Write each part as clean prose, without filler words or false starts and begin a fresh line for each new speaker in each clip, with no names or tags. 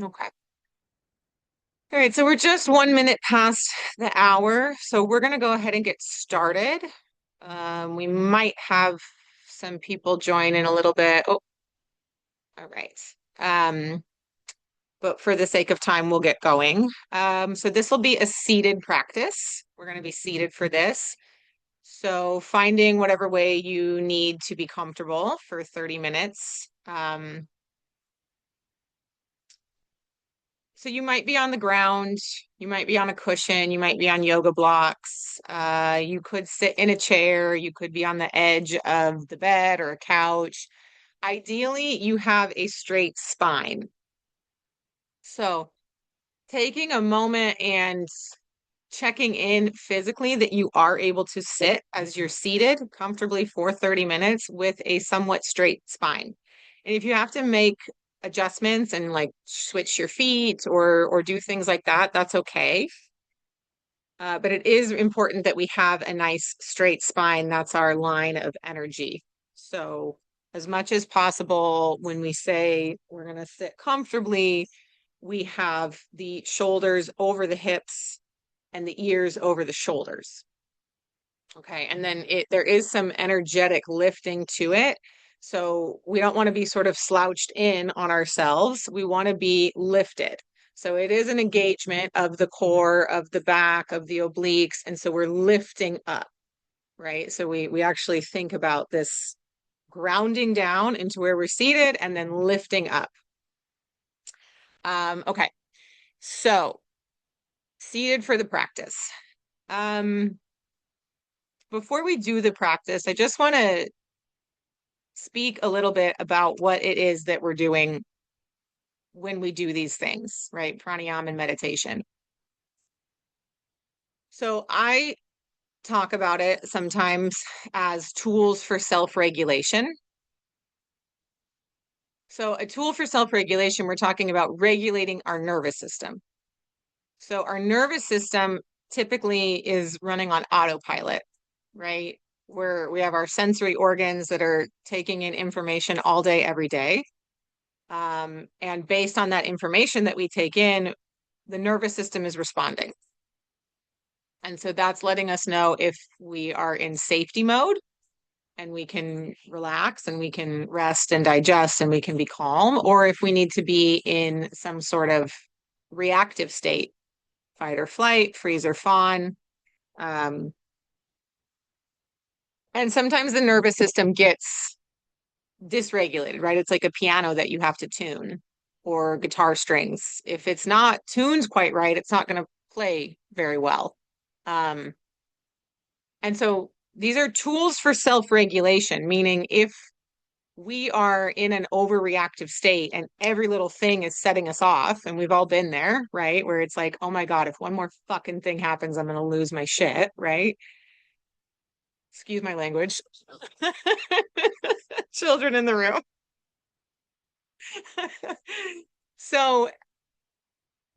Okay. All right, so we're just 1 minute past the hour, so we're going to go ahead and get started. We might have some people join in a little bit. Oh, all right. Um, but for the sake of time, we'll get going. So this will be a seated practice. We're going to be seated for this. So finding whatever way you need to be comfortable for 30 minutes. So you might be on the ground, you might be on a cushion, you might be on yoga blocks. You could sit in a chair, you could be on the edge of the bed or a couch. Ideally, you have a straight spine. So taking a moment and checking in physically that you are able to sit as you're seated comfortably for 30 minutes with a somewhat straight spine. And if you have to make adjustments and like switch your feet or do things like that, that's okay. But it is important that we have a nice straight spine. That's our line of energy. So as much as possible, when we say we're going to sit comfortably, we have the shoulders over the hips and the ears over the shoulders. Okay, and then there is some energetic lifting to it. So we don't want to be sort of slouched in on ourselves. We want to be lifted. So it is an engagement of the core, of the back, of the obliques. And so we're lifting up, right? So we actually think about this grounding down into where we're seated and then lifting up. Okay, so seated for the practice. Before we do the practice, I just want to speak a little bit about what it is that we're doing when we do these things, right? Pranayama and meditation. So I talk about it sometimes as tools for self-regulation. So a tool for self-regulation, we're talking about regulating our nervous system. So our nervous system typically is running on autopilot, right? Where we have our sensory organs that are taking in information all day, every day. And based on that information that we take in, the nervous system is responding. And so that's letting us know if we are in safety mode and we can relax and we can rest and digest and we can be calm, or if we need to be in some sort of reactive state, fight or flight, freeze or fawn. Um, and sometimes the nervous system gets dysregulated, right? It's like a piano that you have to tune or guitar strings. If it's not tuned quite right, it's not going to play very well. Um, and so these are tools for self-regulation, meaning if we are in an overreactive state and every little thing is setting us off, and we've all been there, right? Where it's like, oh my God, if one more fucking thing happens, I'm going to lose my shit, right? Excuse my language. Children in the room. So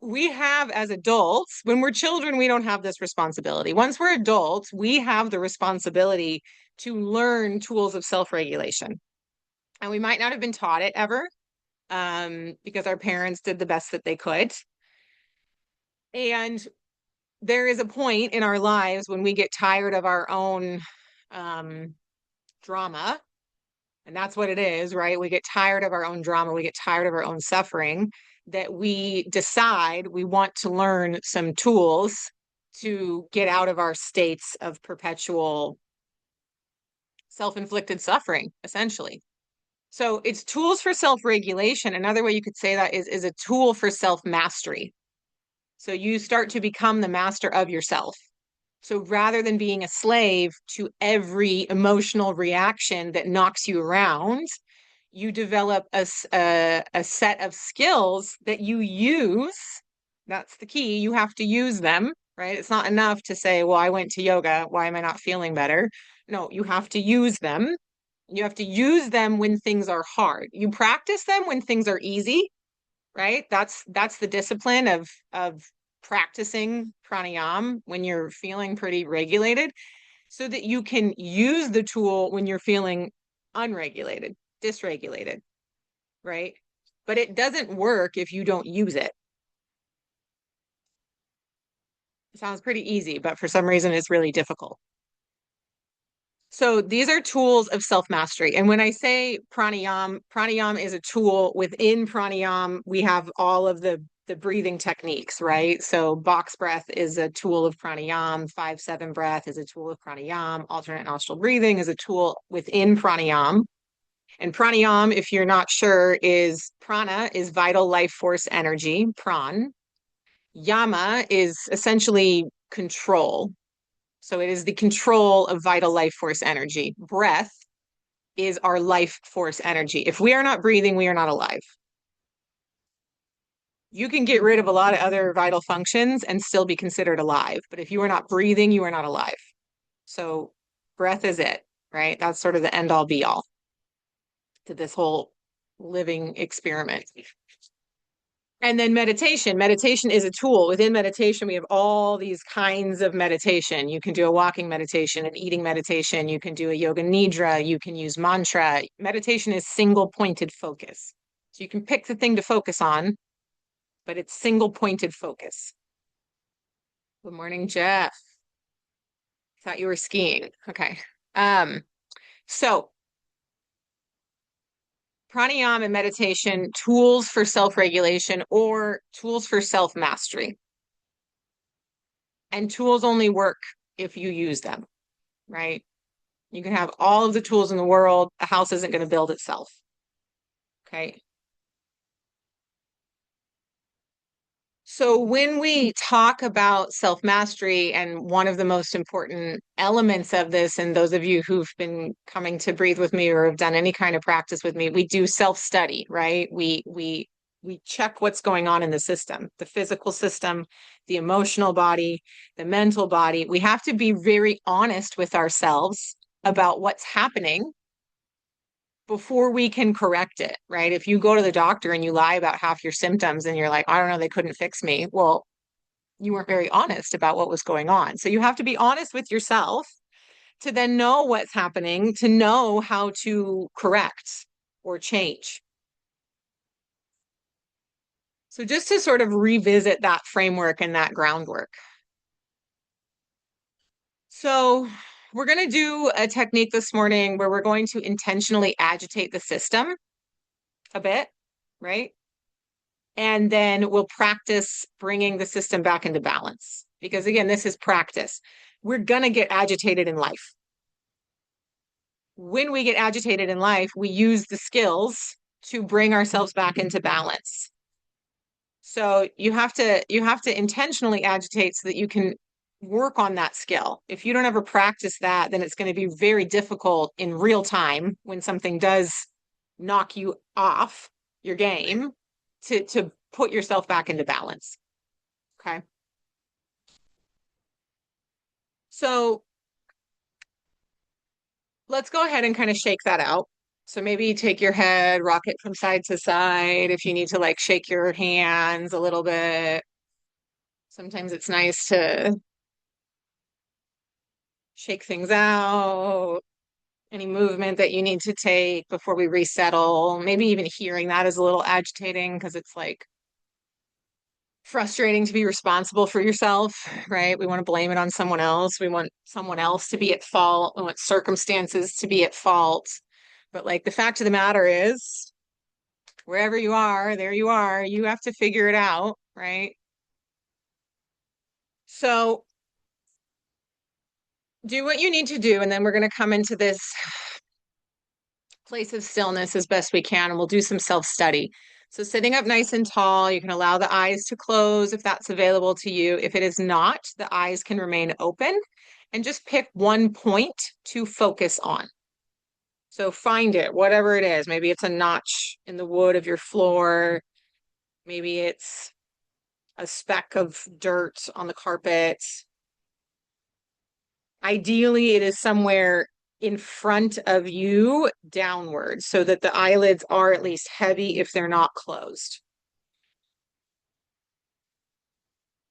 we have as adults, when we're children, we don't have this responsibility. Once we're adults, we have the responsibility to learn tools of self-regulation. And we might not have been taught it ever because our parents did the best that they could. And there is a point in our lives when we get tired of our own drama. And that's what it is, right? We get tired of our own drama. We get tired of our own suffering, that we decide we want to learn some tools to get out of our states of perpetual self-inflicted suffering, essentially. So it's tools for self-regulation. Another way you could say that is a tool for self-mastery. So you start to become the master of yourself. So rather than being a slave to every emotional reaction that knocks you around, you develop a set of skills that you use. That's the key. You have to use them, right? It's not enough to say, well, I went to yoga. Why am I not feeling better? No, you have to use them. You have to use them when things are hard. You practice them when things are easy, right? That's the discipline of practicing pranayama when you're feeling pretty regulated, so that you can use the tool when you're feeling unregulated, dysregulated, right? but it doesn't work if you don't use it. It sounds pretty easy, but for some reason it's really difficult. So these are tools of self-mastery. And when I say pranayam is a tool. Within pranayam, we have all of the breathing techniques, right? So box breath is a tool of pranayam, 5-7 breath is a tool of pranayam, alternate nostril breathing is a tool within pranayam. And pranayam, if you're not sure, is prana is vital life force energy, pran. Yama is essentially control. So it is the control of vital life force energy. Breath is our life force energy. If we are not breathing, we are not alive. You can get rid of a lot of other vital functions and still be considered alive. But if you are not breathing, you are not alive. So breath is it, right? That's sort of the end all be all to this whole living experiment. And then meditation. Meditation is a tool. Within meditation, we have all these kinds of meditation. You can do a walking meditation, an eating meditation. You can do a yoga nidra. You can use mantra. Meditation is single pointed focus. So you can pick the thing to focus on, but it's single pointed focus. Good morning, Jeff. Thought you were skiing. Okay. So pranayama and meditation, tools for self-regulation or tools for self-mastery. And tools only work if you use them, right? You can have all of the tools in the world, the house isn't going to build itself. Okay. So when we talk about self-mastery, and one of the most important elements of this, and those of you who've been coming to breathe with me or have done any kind of practice with me, we do self-study, right? We check what's going on in the system, the physical system, the emotional body, the mental body. We have to be very honest with ourselves about what's happening before we can correct it, right? If you go to the doctor and you lie about half your symptoms and you're like, I don't know, they couldn't fix me. Well, you weren't very honest about what was going on. So you have to be honest with yourself to then know what's happening, to know how to correct or change. So just to sort of revisit that framework and that groundwork. So we're going to do a technique this morning where we're going to intentionally agitate the system a bit, right? And then we'll practice bringing the system back into balance. Because again, this is practice. We're going to get agitated in life. When we get agitated in life, we use the skills to bring ourselves back into balance. So you have to intentionally agitate so that you can work on that skill. If you don't ever practice that, then it's going to be very difficult in real time when something does knock you off your game to put yourself back into balance. Okay. So let's go ahead and kind of shake that out. So maybe take your head, rock it from side to side. If you need to like shake your hands a little bit. Sometimes it's nice to shake things out. Any movement that you need to take before we resettle. Maybe even hearing that is a little agitating because it's like frustrating to be responsible for yourself, right? We want to blame it on someone else. We want someone else to be at fault. We want circumstances to be at fault. But like the fact of the matter is, wherever you are, there you are. You have to figure it out, right? So do what you need to do, and then we're going to come into this place of stillness as best we can, and we'll do some self-study. So sitting up nice and tall, you can allow the eyes to close if that's available to you. If it is not, the eyes can remain open, and just pick one point to focus on. So find it, whatever it is. Maybe it's a notch in the wood of your floor. Maybe it's a speck of dirt on the carpet. Ideally, it is somewhere in front of you downward so that the eyelids are at least heavy if they're not closed.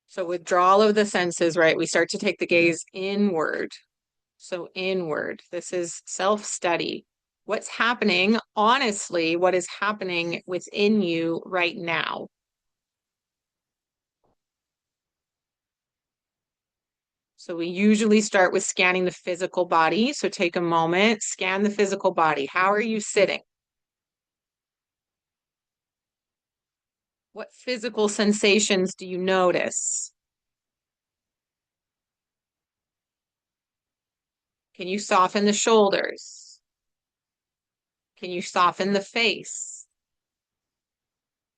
So withdrawal of the senses, right? We start to take the gaze inward. So inward. This is self-study. What's happening, honestly, what is happening within you right now? So we usually start with scanning the physical body. So take a moment, scan the physical body. How are you sitting? What physical sensations do you notice? Can you soften the shoulders? Can you soften the face?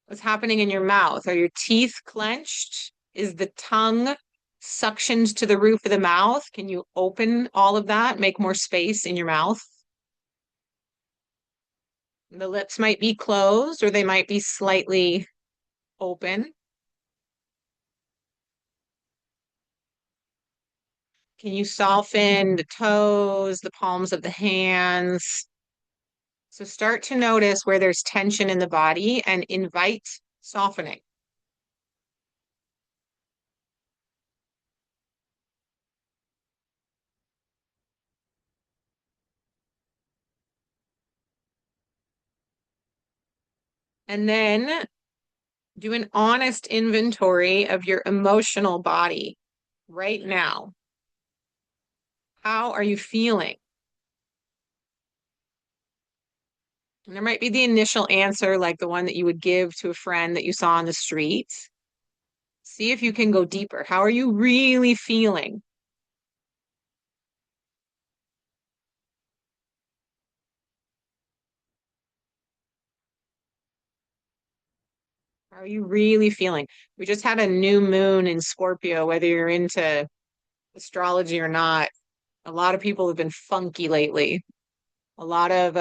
What's happening in your mouth? Are your teeth clenched? Is the tongue suctioned to the roof of the mouth? Can you open all of that, make more space in your mouth? The lips might be closed or they might be slightly open. Can you soften the toes, the palms of the hands? So start to notice where there's tension in the body and invite softening. And then do an honest inventory of your emotional body right now. How are you feeling? And there might be the initial answer, like the one that you would give to a friend that you saw on the street. See if you can go deeper. How are you really feeling? How are you really feeling? We just had a new moon in Scorpio, whether you're into astrology or not. A lot of people have been funky lately. A lot of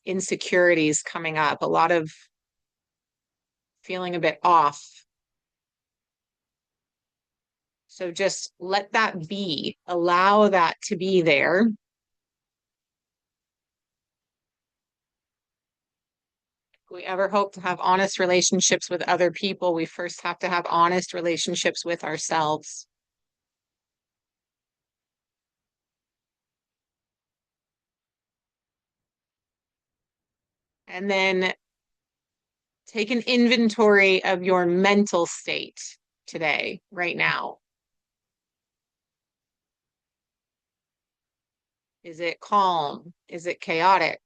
insecurities coming up, a lot of feeling a bit off. So just let that be, allow that to be there. If we ever hope to have honest relationships with other people, we first have to have honest relationships with ourselves. And then take an inventory of your mental state today, right now. Is it calm? Is it chaotic?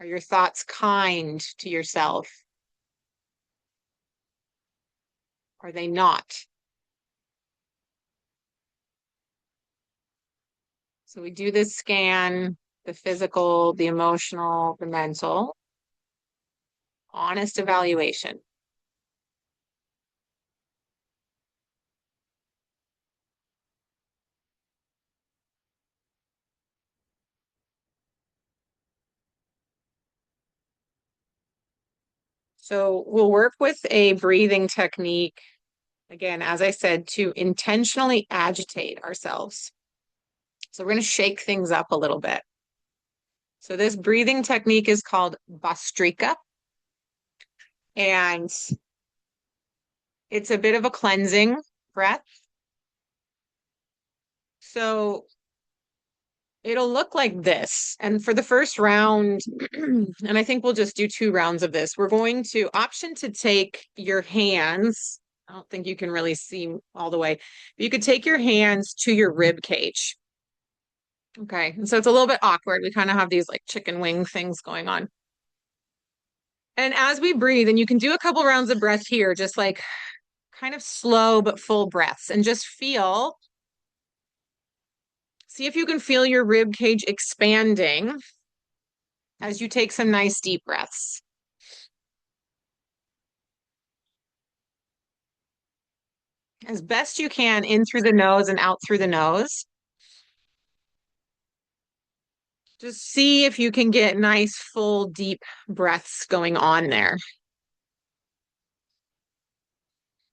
Are your thoughts kind to yourself? Are they not? So we do this scan, the physical, the emotional, the mental, honest evaluation. So we'll work with a breathing technique, again, as I said, to intentionally agitate ourselves. So we're going to shake things up a little bit. So this breathing technique is called Bhastrika, and it's a bit of a cleansing breath. So it'll look like this. And for the first round, and I think we'll just do 2 rounds of this, we're going to option to take your hands. I don't think you can really see all the way. But you could take your hands to your rib cage. Okay. And so it's a little bit awkward. We kind of have these like chicken wing things going on. And as we breathe, and you can do a couple rounds of breath here, just like kind of slow but full breaths, and just feel, see if you can feel your rib cage expanding as you take some nice deep breaths. As best you can, in through the nose and out through the nose. Just see if you can get nice, full, deep breaths going on there.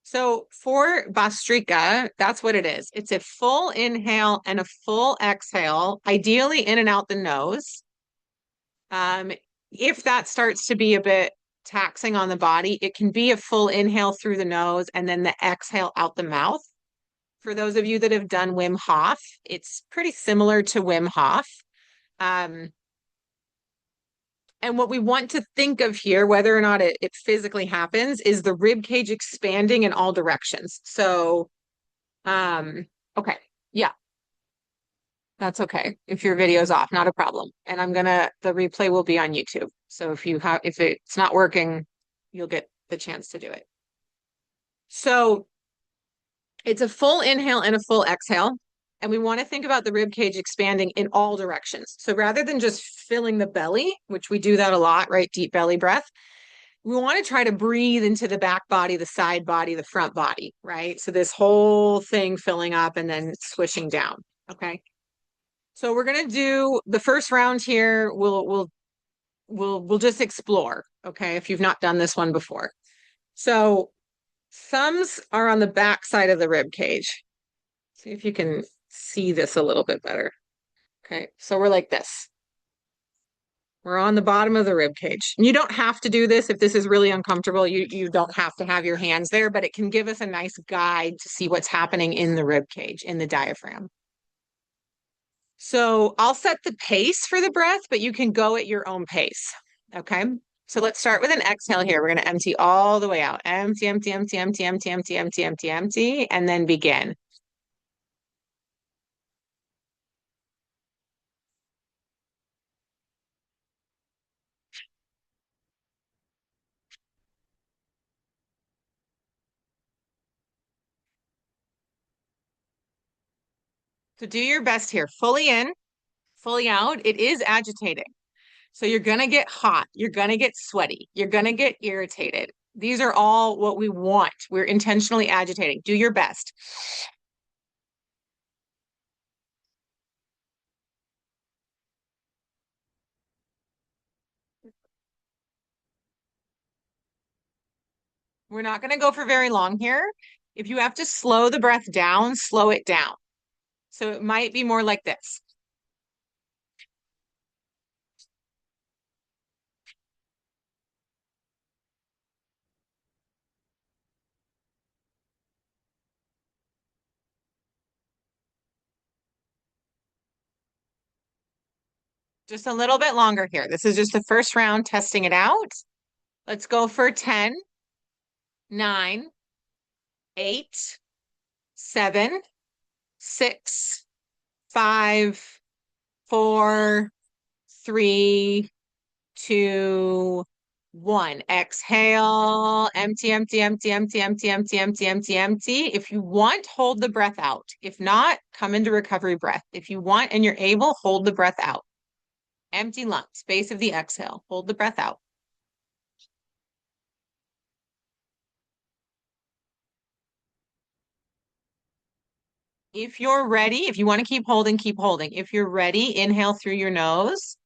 So for Bhastrika, that's what it is. It's a full inhale and a full exhale, ideally in and out the nose. If that starts to be a bit taxing on the body, it can be a full inhale through the nose and then the exhale out the mouth. For those of you that have done Wim Hof, it's pretty similar to Wim Hof. And what we want to think of here, whether or not it physically happens, is the rib cage expanding in all directions. So, okay, yeah, that's okay. If your video's off, not a problem. And the replay will be on YouTube. So if it's not working, you'll get the chance to do it. So it's a full inhale and a full exhale. And we want to think about the rib cage expanding in all directions. So rather than just filling the belly, which we do that a lot, right? Deep belly breath. We want to try to breathe into the back body, the side body, the front body, right? So this whole thing filling up and then swishing down. Okay. So we're gonna do the first round here. We'll just explore. Okay, if you've not done this one before. So thumbs are on the back side of the rib cage. See if you can see this a little bit better. Okay, so we're like this. We're on the bottom of the rib cage. You don't have to do this if this is really uncomfortable. You don't have to have your hands there, but it can give us a nice guide to see what's happening in the rib cage, in the diaphragm. So I'll set the pace for the breath, but you can go at your own pace. Okay. So let's start with an exhale here. We're going to empty all the way out. Empty, empty, empty, empty, empty, empty, empty, empty, empty, and then begin. So do your best here. Fully in, fully out. It is agitating. So you're going to get hot. You're going to get sweaty. You're going to get irritated. These are all what we want. We're intentionally agitating. Do your best. We're not going to go for very long here. If you have to slow the breath down, slow it down. So it might be more like this. Just a little bit longer here. This is just the first round, testing it out. Let's go for 10, 9, 8, 7, 6, 5, 4, 3, 2, 1. Exhale, empty, empty, empty, empty, empty, empty, empty, empty, empty. If you want, hold the breath out. If not, come into recovery breath. If you want and you're able, hold the breath out. Empty lungs, base of the exhale. Hold the breath out. If you're ready, if you want to keep holding, keep holding. If you're ready, inhale through your nose.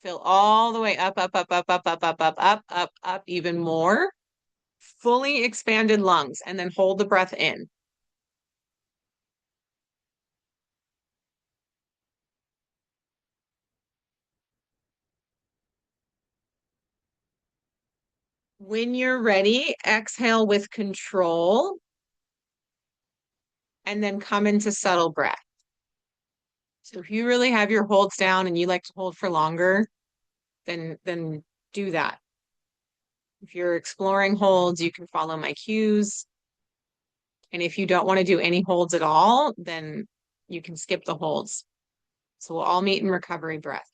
Fill all the way up, up, up, up, up, up, up, up, up, up, up, even more. Fully expanded lungs, and then hold the breath in. When you're ready, exhale with control, and then come into subtle breath. So if you really have your holds down and you like to hold for longer, then do that. If you're exploring holds, you can follow my cues. And if you don't want to do any holds at all, then you can skip the holds. So we'll all meet in recovery breath.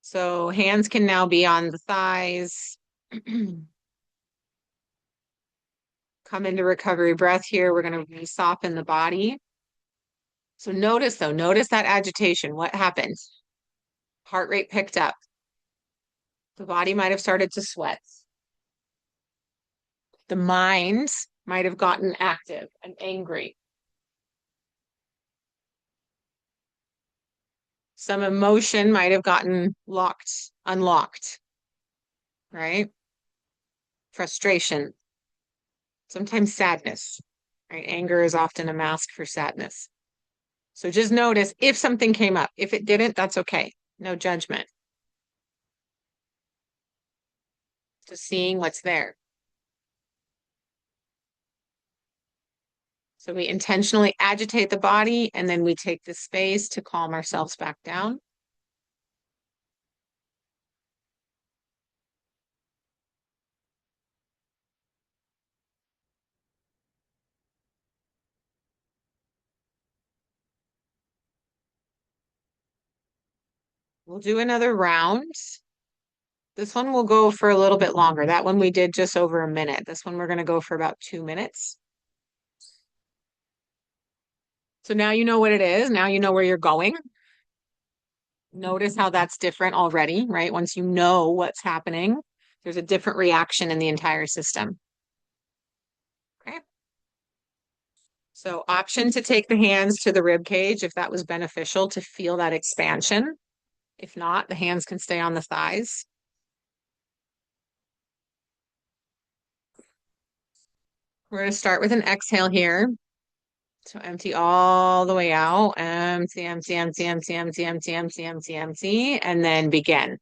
So hands can now be on the thighs. Come into recovery breath here. We're going to soften the body. So notice that agitation. What happened? Heart rate picked up. The body might have started to sweat. The mind might have gotten active and angry. Some emotion might have gotten unlocked, right? Frustration, sometimes sadness, right? Anger is often a mask for sadness. So just notice if something came up. If it didn't, that's okay. No judgment. Just seeing what's there. So we intentionally agitate the body and then we take the space to calm ourselves back down. We'll do another round. This one will go for a little bit longer. That one we did just over a minute. This one we're going to go for about 2 minutes. So now you know what it is. Now you know where you're going. Notice how that's different already, right? Once you know what's happening, there's a different reaction in the entire system. Okay. So option to take the hands to the rib cage if that was beneficial to feel that expansion. If not, the hands can stay on the thighs. We're going to start with an exhale here. So empty all the way out. Empty, empty, empty, empty, empty, empty, empty, empty, empty, and then begin.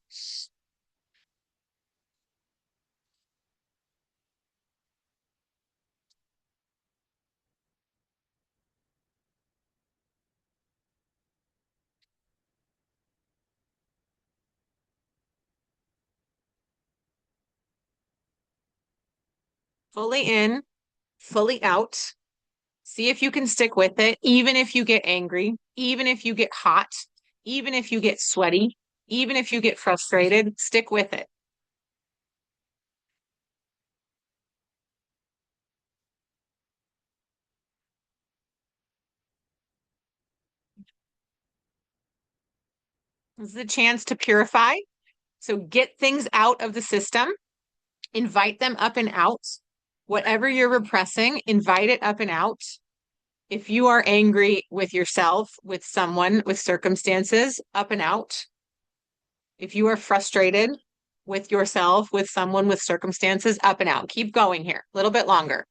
Fully in, fully out. See if you can stick with it, even if you get angry, even if you get hot, even if you get sweaty, even if you get frustrated, stick with it. This is a chance to purify. So get things out of the system, invite them up and out. Whatever you're repressing, invite it up and out. If you are angry with yourself, with someone, with circumstances, up and out. If you are frustrated with yourself, with someone, with circumstances, up and out. Keep going here, a little bit longer.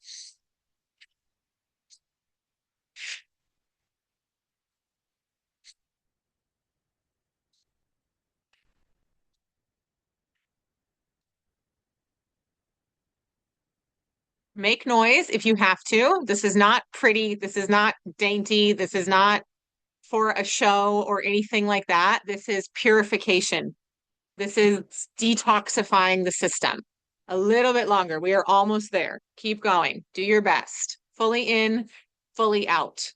Make noise if you have to. This is not pretty. This is not dainty. This is not for a show or anything like that. This is purification. This is detoxifying the system. A little bit longer. We are almost there. Keep going. Do your best. Fully in, fully out.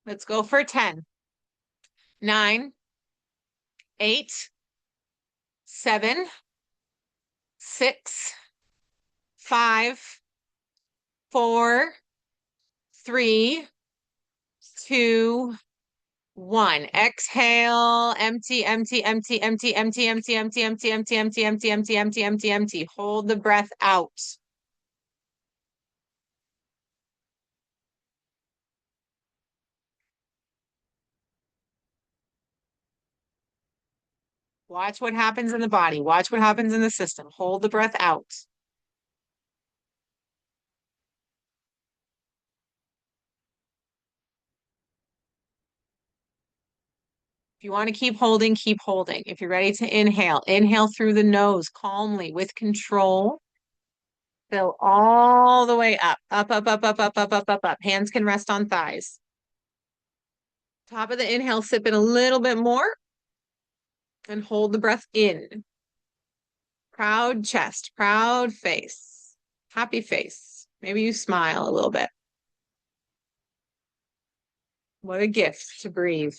Let's go for 10, 9, 8, 7, 6, 5, 4, 3, 2, 1. Exhale, empty, empty, empty, empty, empty, empty, empty, empty, empty, empty, empty, empty, empty, empty, empty. Hold the breath out. Watch what happens in the body. Watch what happens in the system. Hold the breath out. If you want to keep holding, keep holding. If you're ready to inhale, inhale through the nose calmly with control. Fill all the way up, up, up, up, up, up, up, up, up, up. Hands can rest on thighs. Top of the inhale, sip in a little bit more and hold the breath in. Proud chest, proud face, happy face. Maybe you smile a little bit. What a gift to breathe.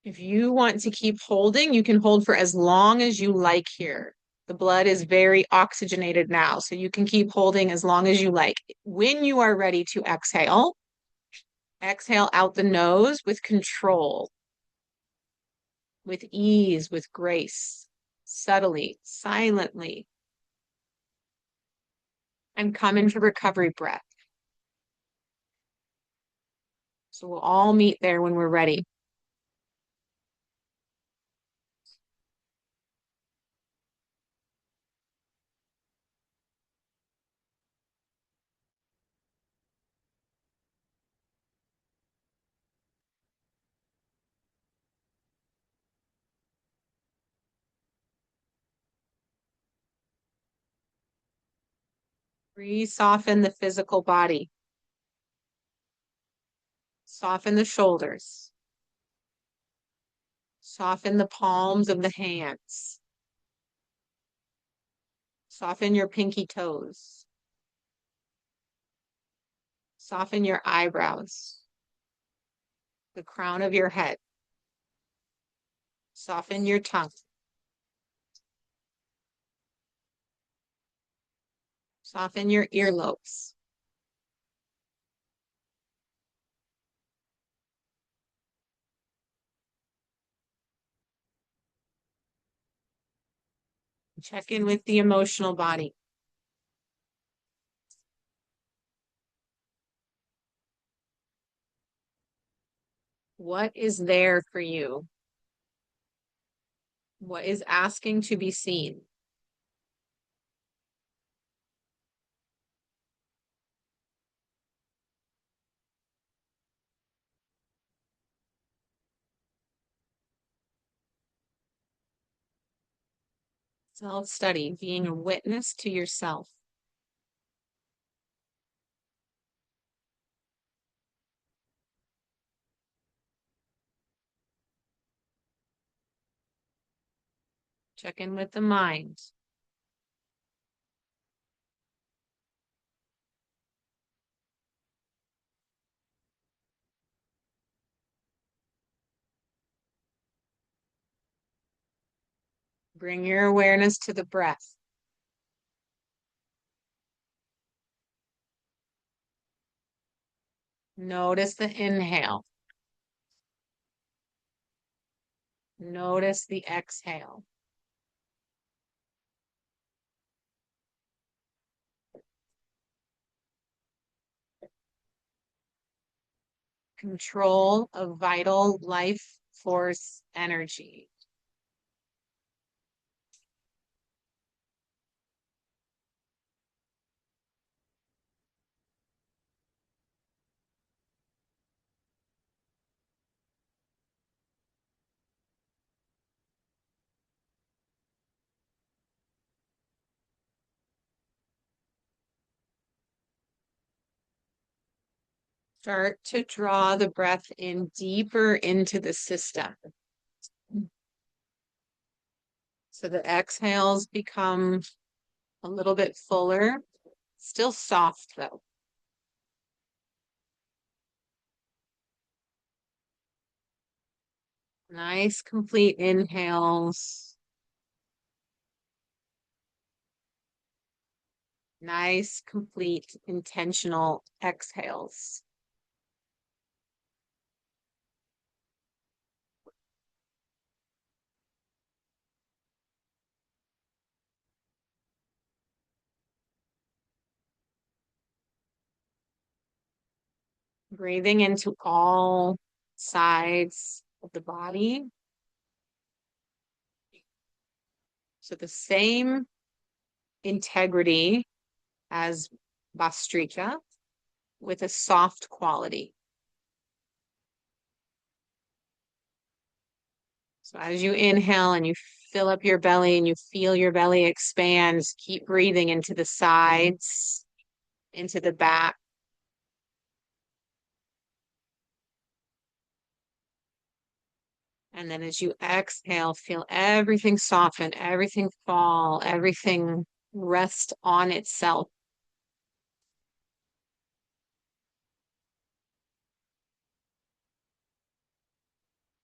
If you want to keep holding, you can hold for as long as you like here. The blood is very oxygenated now, so you can keep holding as long as you like. When you are ready to exhale, exhale out the nose with control, with ease, with grace, subtly, silently, and come into recovery breath. So we'll all meet there when we're ready. . Re-soften the physical body. Soften the shoulders. Soften the palms of the hands. Soften your pinky toes. Soften your eyebrows. The crown of your head. Soften your tongue. Soften your earlobes. Check in with the emotional body. What is there for you? What is asking to be seen? Self-study, being a witness to yourself. Check in with the mind. Bring your awareness to the breath. Notice the inhale. Notice the exhale. Control of vital life force energy. Start to draw the breath in deeper into the system. So the exhales become a little bit fuller, still soft though. Nice, complete inhales. Nice, complete, intentional exhales. Breathing into all sides of the body. So the same integrity as Bhastrika with a soft quality. So as you inhale and you fill up your belly and you feel your belly expand, keep breathing into the sides, into the back. And then as you exhale, feel everything soften, everything fall, everything rest on itself.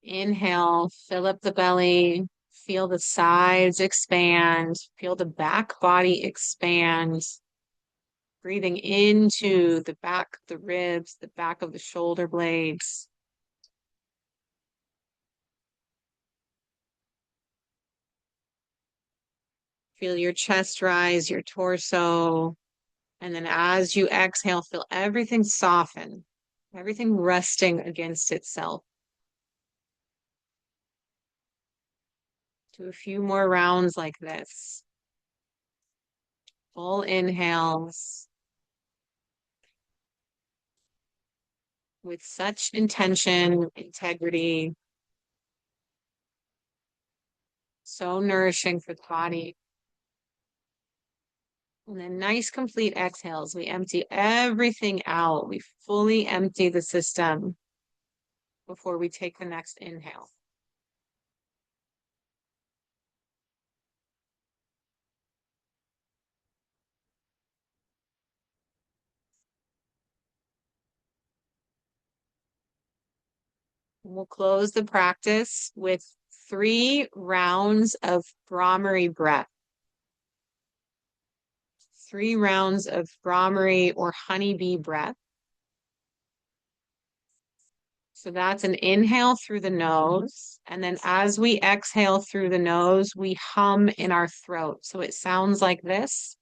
Inhale, fill up the belly, feel the sides expand, feel the back body expand. Breathing into the back of the ribs, the back of the shoulder blades. Feel your chest rise, your torso. And then as you exhale, feel everything soften, everything resting against itself. Do a few more rounds like this. Full inhales. With such intention, integrity. So nourishing for the body. And then nice complete exhales. We empty everything out. We fully empty the system before we take the next inhale. We'll close the practice with 3 rounds of Brahmari breath. 3 rounds of Brahmari or honeybee breath. So that's an inhale through the nose. And then as we exhale through the nose, we hum in our throat. So it sounds like this.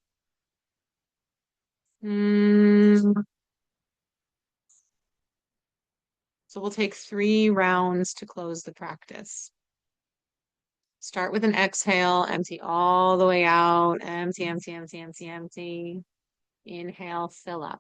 So we'll take 3 rounds to close the practice. Start with an exhale, empty all the way out. Empty, empty, empty, empty, empty. Inhale, fill up.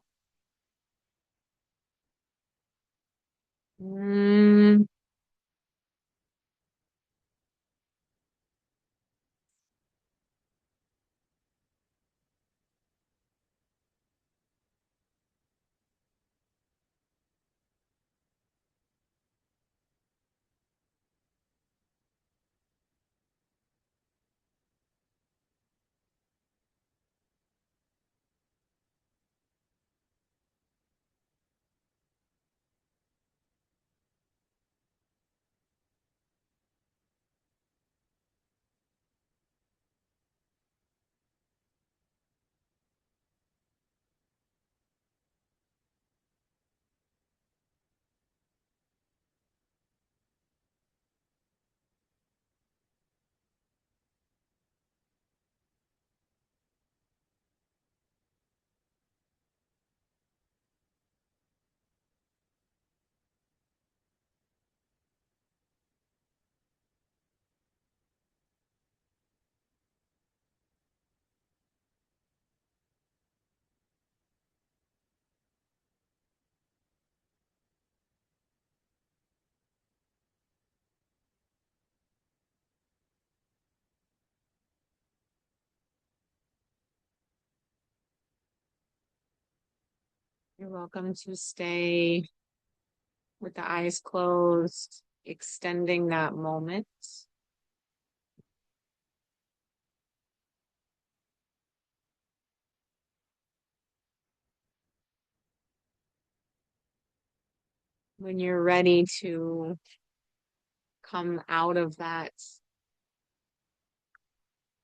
You're welcome to stay with the eyes closed, extending that moment. When you're ready to come out of that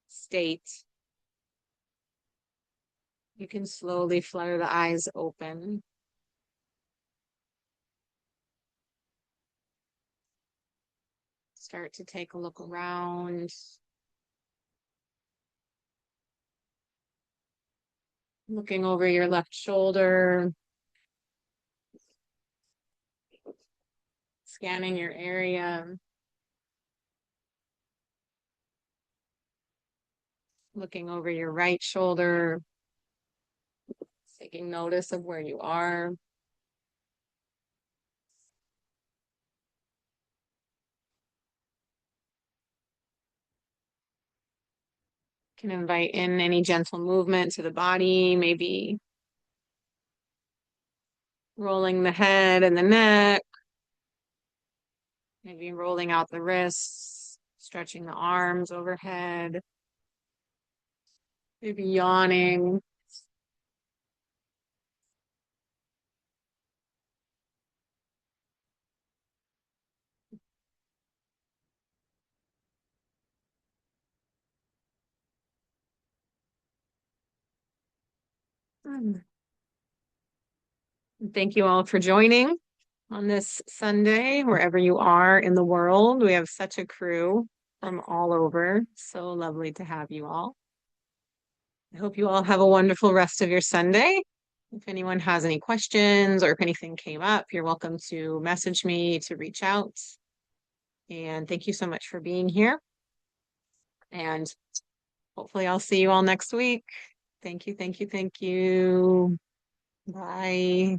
state, you can slowly flutter the eyes open. Start to take a look around. Looking over your left shoulder. Scanning your area. Looking over your right shoulder. Taking notice of where you are. Can invite in any gentle movement to the body, maybe rolling the head and the neck, maybe rolling out the wrists, stretching the arms overhead, maybe yawning. Thank you all for joining on this Sunday, wherever you are in the world. We have such a crew from all over. So lovely to have you all. I hope you all have a wonderful rest of your Sunday. If anyone has any questions or if anything came up, you're welcome to message me to reach out. And thank you so much for being here. And hopefully I'll see you all next week. Thank you, thank you, thank you. Bye.